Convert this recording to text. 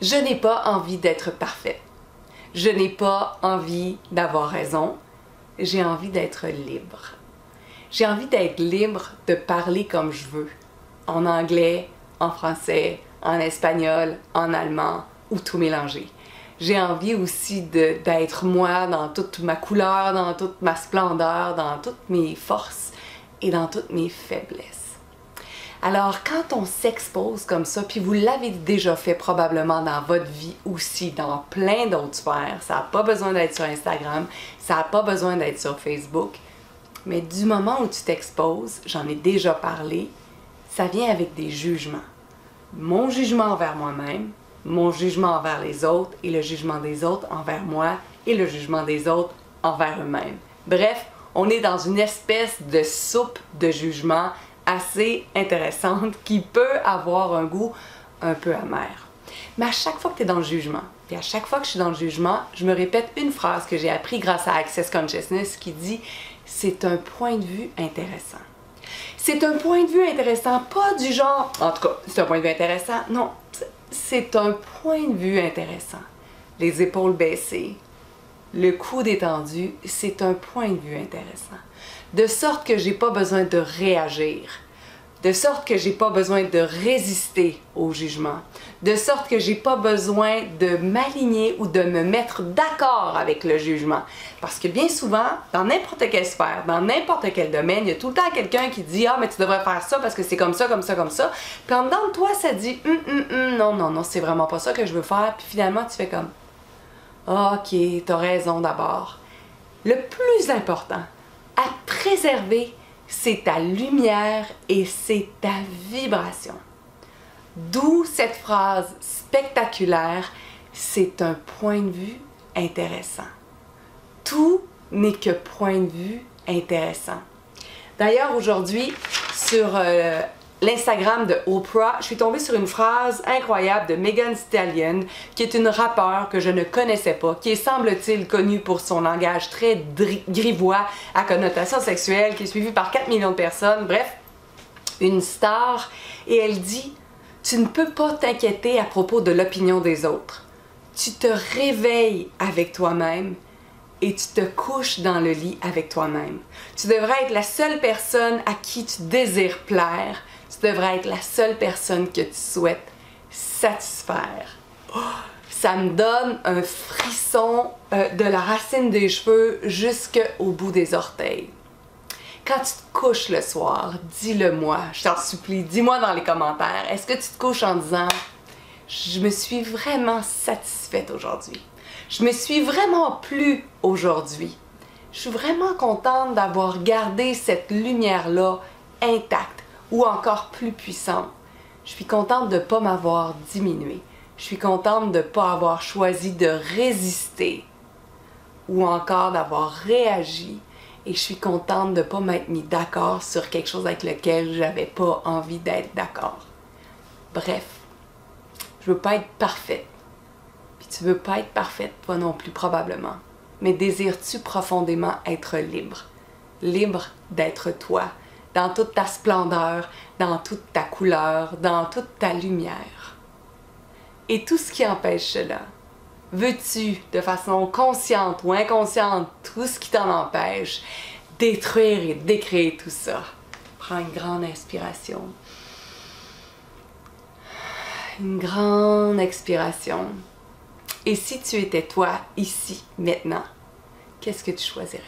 Je n'ai pas envie d'être parfaite. Je n'ai pas envie d'avoir raison. J'ai envie d'être libre. J'ai envie d'être libre de parler comme je veux. En anglais, en français, en espagnol, en allemand ou tout mélanger. J'ai envie aussi d'être moi dans toute ma couleur, dans toute ma splendeur, dans toutes mes forces et dans toutes mes faiblesses. Alors, quand on s'expose comme ça, puis vous l'avez déjà fait probablement dans votre vie aussi, dans plein d'autres sphères, ça n'a pas besoin d'être sur Instagram, ça n'a pas besoin d'être sur Facebook, mais du moment où tu t'exposes, j'en ai déjà parlé, ça vient avec des jugements. Mon jugement envers moi-même, mon jugement envers les autres et le jugement des autres envers moi et le jugement des autres envers eux-mêmes. Bref, on est dans une espèce de soupe de jugement assez intéressante qui peut avoir un goût un peu amer. Mais à chaque fois que tu es dans le jugement, et à chaque fois que je suis dans le jugement, je me répète une phrase que j'ai appris grâce à Access Consciousness qui dit « c'est un point de vue intéressant ». C'est un point de vue intéressant, pas du genre « en tout cas, c'est un point de vue intéressant », non, c'est un point de vue intéressant. Les épaules baissées, le cou détendu, c'est un point de vue intéressant. De sorte que j'ai pas besoin de réagir, de sorte que j'ai pas besoin de résister au jugement, de sorte que j'ai pas besoin de m'aligner ou de me mettre d'accord avec le jugement. Parce que bien souvent, dans n'importe quelle sphère, dans n'importe quel domaine, il y a tout le temps quelqu'un qui dit « Ah, mais tu devrais faire ça parce que c'est comme ça, comme ça, comme ça. » Puis en dedans de toi, ça dit non, non, non, c'est vraiment pas ça que je veux faire. » Puis finalement, tu fais comme « Ah, ok, t'as raison d'abord. » Le plus important à préserver, c'est ta lumière et c'est ta vibration. D'où cette phrase spectaculaire, c'est un point de vue intéressant. Tout n'est que point de vue intéressant. D'ailleurs, aujourd'hui, sur l'Instagram de Oprah, je suis tombée sur une phrase incroyable de Megan Thee Stallion, qui est une rappeure que je ne connaissais pas, qui est, semble-t-il, connue pour son langage très grivois à connotation sexuelle, qui est suivie par 4 millions de personnes, bref, une star, et elle dit « Tu ne peux pas t'inquiéter à propos de l'opinion des autres. Tu te réveilles avec toi-même et tu te couches dans le lit avec toi-même. Tu devrais être la seule personne à qui tu désires plaire. Tu devrais être la seule personne que tu souhaites satisfaire. » Oh, ça me donne un frisson de la racine des cheveux jusqu'au bout des orteils. Quand tu te couches le soir, dis-le moi, je t'en supplie, dis-moi dans les commentaires, est-ce que tu te couches en disant « Je me suis vraiment satisfaite aujourd'hui. Je me suis vraiment plu aujourd'hui. Je suis vraiment contente d'avoir gardé cette lumière-là intacte ou encore plus puissante. Je suis contente de ne pas m'avoir diminuée. Je suis contente de ne pas avoir choisi de résister ou encore d'avoir réagi. Et je suis contente de ne pas m'être mis d'accord sur quelque chose avec lequel je n'avais pas envie d'être d'accord. » Bref, je veux pas être parfaite. Puis tu veux pas être parfaite, toi non plus probablement. Mais désires-tu profondément être libre? Libre d'être toi, dans toute ta splendeur, dans toute ta couleur, dans toute ta lumière. Et tout ce qui empêche cela, veux-tu, de façon consciente ou inconsciente, tout ce qui t'en empêche, détruire et décréer tout ça? Prends une grande inspiration. Une grande expiration. Et si tu étais toi, ici, maintenant, qu'est-ce que tu choisirais?